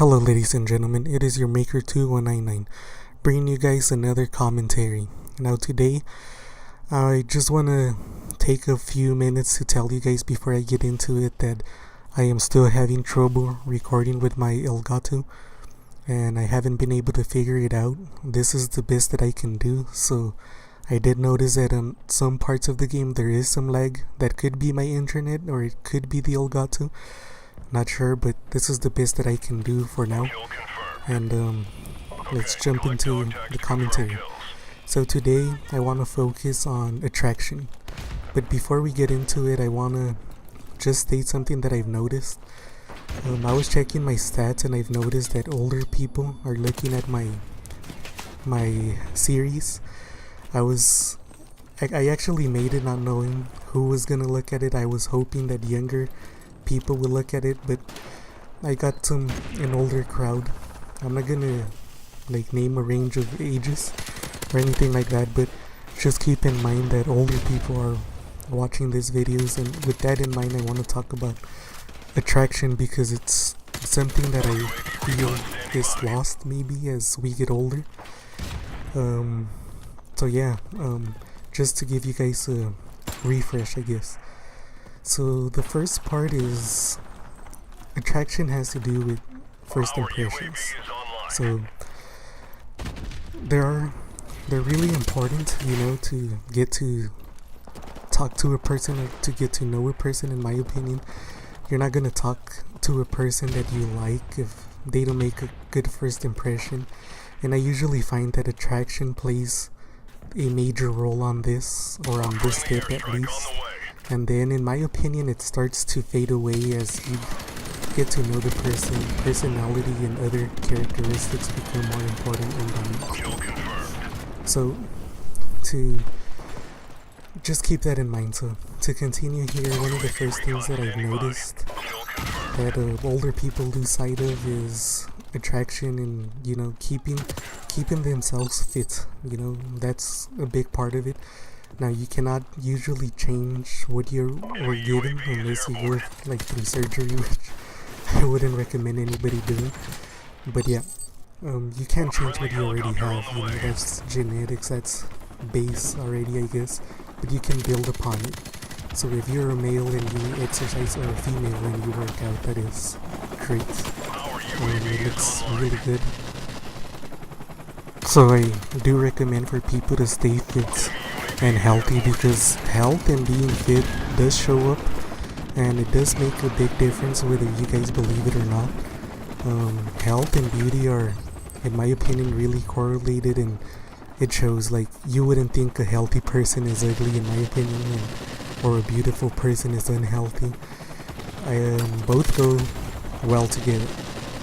Hello ladies and gentlemen, it is your Maker 2199 bringing you guys another commentary. Now today, I just want to take a few minutes to tell you guys before I get into it that I am still having trouble recording with my Elgato and I haven't been able to figure it out. This is the best that I can do, so I did notice that on some parts of the game there is some lag. That could be my internet or it could be the Elgato. Not sure, but this is the best that I can do for now. And let's jump into the commentary. So today I want to focus on attraction. But before we get into it, I want to just state something that I've noticed. I was checking my stats and I've noticed that older people are looking at my series. I actually made it not knowing who was gonna look at it. I was hoping that younger people will look at it, but I got an older crowd. I'm not gonna name a range of ages or anything like that, but just keep in mind that older people are watching these videos, and with that in mind I want to talk about attraction because it's something that I feel is lost maybe as we get older. So yeah, just to give you guys a refresh, I guess. So the first part is attraction has to do with first impressions. So they're really important, to get to talk to a person or to get to know a person. In my opinion, you're not gonna talk to a person that you like if they don't make a good first impression. And I usually find that attraction plays a major role on this, or on this step at least. And then in my opinion it starts to fade away as you get to know the person. Personality and other characteristics become more important and dominant. So to just keep that in mind. So to continue here, one of the first things that I've noticed that older people lose sight of is attraction and keeping themselves fit. That's a big part of it. Now you cannot usually change what you're given unless you go through surgery, which I wouldn't recommend anybody doing. But yeah, you can't change what you already have. That's genetics, that's base already, I guess. But you can build upon it. So if you're a male and you exercise, or a female and you work out, that is great. It looks really good. So I do recommend for people to stay fit and healthy, because health and being fit does show up and it does make a big difference whether you guys believe it or not. Health and beauty are, in my opinion, really correlated, and it shows. You wouldn't think a healthy person is ugly, in my opinion, or a beautiful person is unhealthy. Both go well together.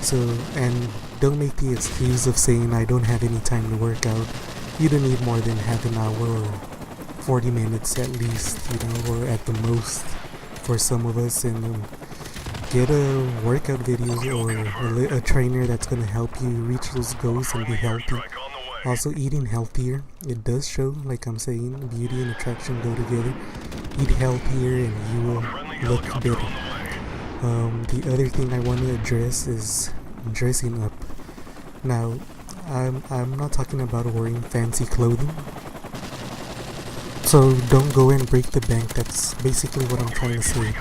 So, and don't make the excuse of saying I don't have any time to work out. You don't need more than half an hour or 40 minutes at least, or at the most for some of us, and get a workout video or a trainer that's going to help you reach those goals and be healthy. Also, eating healthier, it does show, like I'm saying, beauty and attraction go together. Eat healthier and you will look better. The other thing I want to address is dressing up. Now, I'm not talking about wearing fancy clothing, so don't go and break the bank. That's basically what I'm trying to say.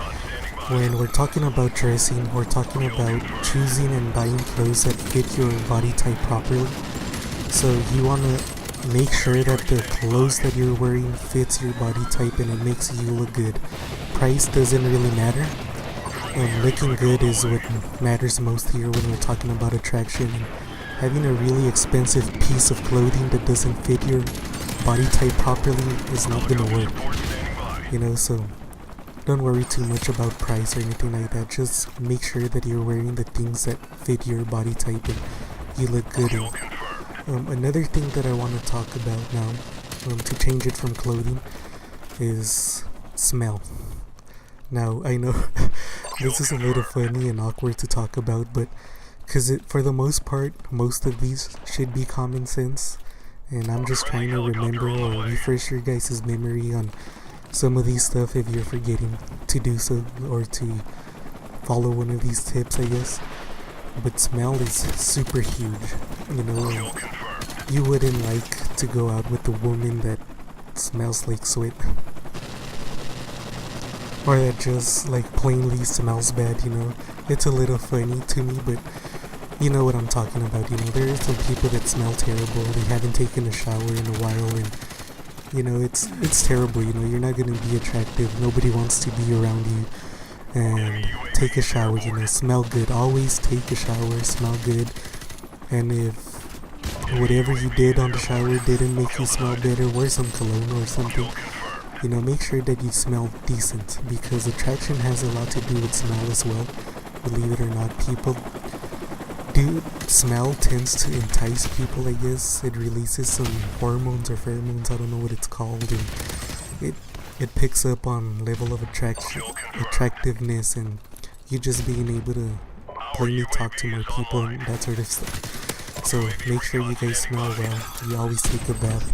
When we're talking about dressing, we're talking about choosing and buying clothes that fit your body type properly. So you want to make sure that the clothes that you're wearing fits your body type and it makes you look good. Price doesn't really matter. Looking good is what matters most here when we're talking about attraction. And having a really expensive piece of clothing that doesn't fit your body type properly is not gonna work. So don't worry too much about price or anything like that. Just make sure that you're wearing the things that fit your body type and you look good in. Another thing that I want to talk about now, to change it from clothing, is smell. Now, I know this is a little funny and awkward to talk about, but because for the most part, most of these should be common sense, and I'm just trying to remember or refresh your guys' memory on some of these stuff if you're forgetting to do so, or to follow one of these tips, I guess. but smell is super huge. You know, you wouldn't like to go out with a woman that smells like sweat, or that just like plainly smells bad. You know, it's a little funny to me, but you know what I'm talking about. You know, there are some people that smell terrible. They haven't taken a shower in a while, and you know, it's terrible. You know, you're not gonna be attractive. Nobody wants to be around you. And take a shower. You know, smell good. Always take a shower. Smell good. And if whatever you did on the shower didn't make you smell better, wear some cologne or something. You know, make sure that you smell decent, because attraction has a lot to do with smell as well. Believe it or not, people do. Smell tends to entice people, I guess. It releases some hormones or pheromones, I don't know what it's called, and it picks up on level of attractiveness, and you just being able to plainly talk to more people and that sort of stuff. So make sure you guys smell well. You always take a bath.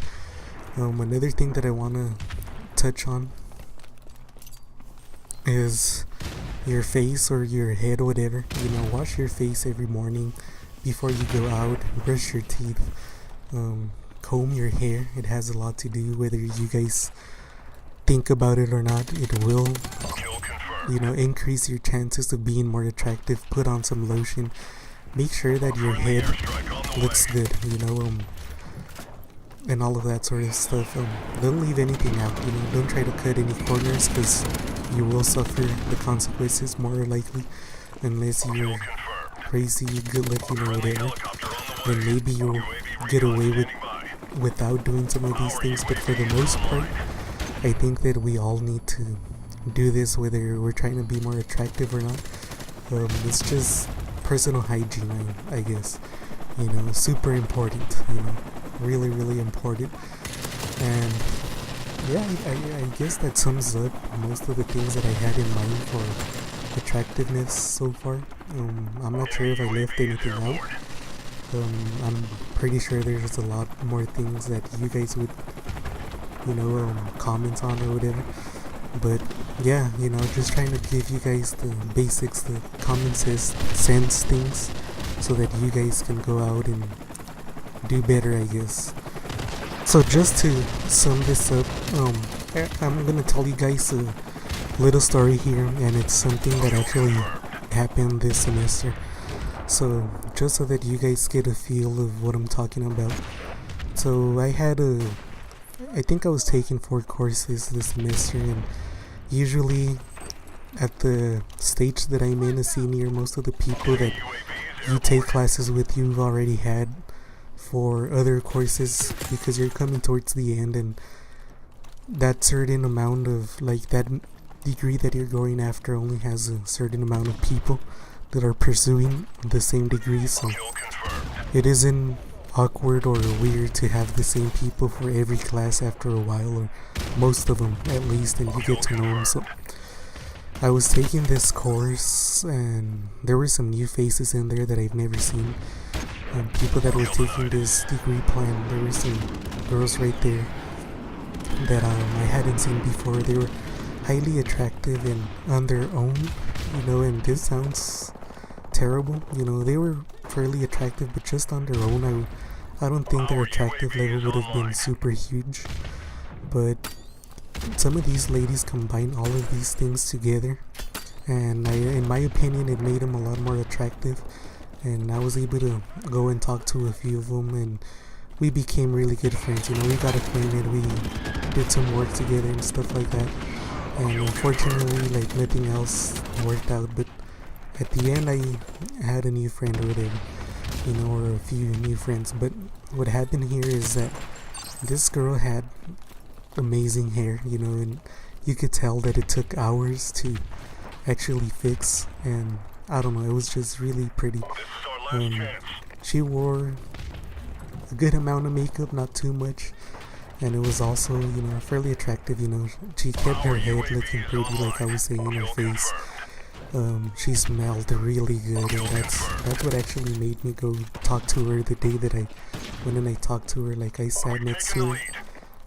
Another thing that I want to touch on is your face or your head or whatever. You know, wash your face every morning before you go out. Brush your teeth. Comb your hair. It has a lot to do whether you guys think about it or not. It will, you know, increase your chances of being more attractive. Put on some lotion. Make sure that your head looks good, you know, and all of that sort of stuff. Don't leave anything out, you know. Don't try to cut any corners, because you will suffer the consequences more likely, unless you're crazy, good looking or whatever. Then maybe you'll get away without doing some of these things. But for the most part, I think that we all need to do this, whether we're trying to be more attractive or not. It's just personal hygiene, I guess. You know, super important. You know, really, really important. And yeah, I guess that sums up most of the things that I had in mind for attractiveness so far. I'm not sure if I left anything out. I'm pretty sure there's a lot more things that you guys would, you know, comment on or whatever. But yeah, you know, just trying to give you guys the basics, the common sense things, so that you guys can go out and do better, I guess. So just to sum this up, I'm gonna tell you guys a little story here, and it's something that actually happened this semester. So just so that you guys get a feel of what I'm talking about. So I think I was taking 4 courses this semester, and usually at the stage that I'm in, a senior, most of the people that you take classes with, you've already had for other courses, because you're coming towards the end, and that certain amount of, like, that degree that you're going after only has a certain amount of people that are pursuing the same degree. So it isn't awkward or weird to have the same people for every class after a while, or most of them at least, and you get to know them. So I was taking this course, and there were some new faces in there that I've never seen, and people that were taking this degree plan. There were some girls right there that I hadn't seen before. They were highly attractive and on their own, you know, and this sounds terrible, you know, they were fairly attractive, but just on their own, I don't think their attractive level would have been super huge. But some of these ladies combine all of these things together, and in my opinion, it made them a lot more attractive. And I was able to go and talk to a few of them, and we became really good friends. You know, we got acquainted, we did some work together and stuff like that. And unfortunately, like, nothing else worked out. But at the end, I had a new friend or whatever, you know, or a few new friends. But what happened here is that this girl had amazing hair, you know, and you could tell that it took hours to actually fix. And I don't know, it was just really pretty. She wore a good amount of makeup, not too much, and it was also, you know, fairly attractive. You know, she kept her head looking pretty, like I was saying, her face. She smelled really good, and that's what actually made me go talk to her the day that I went and I talked to her. Like, I sat next to her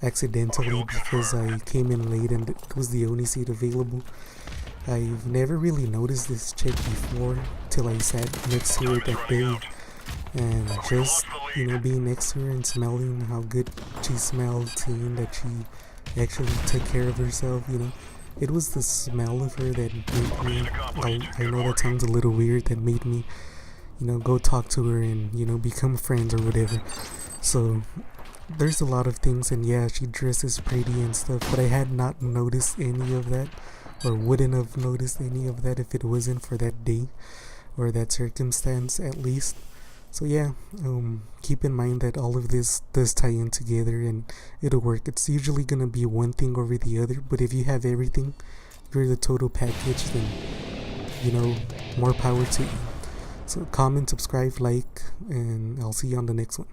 accidentally because I came in late and it was the only seat available. I've never really noticed this chick before till I sat next to her that day, and just, you know, being next to her and smelling how good she smelled, seeing that she actually took care of herself, you know. It was the smell of her that made me, I know that sounds a little weird, that made me, you know, go talk to her and, you know, become friends or whatever. So there's a lot of things, and yeah, she dresses pretty and stuff, but I had not noticed any of that, or wouldn't have noticed any of that if it wasn't for that day or that circumstance, at least. So yeah, keep in mind that all of this does tie in together and it'll work. It's usually gonna be one thing over the other, but if you have everything, you're the total package, then, you know, more power to you. So comment, subscribe, like, and I'll see you on the next one.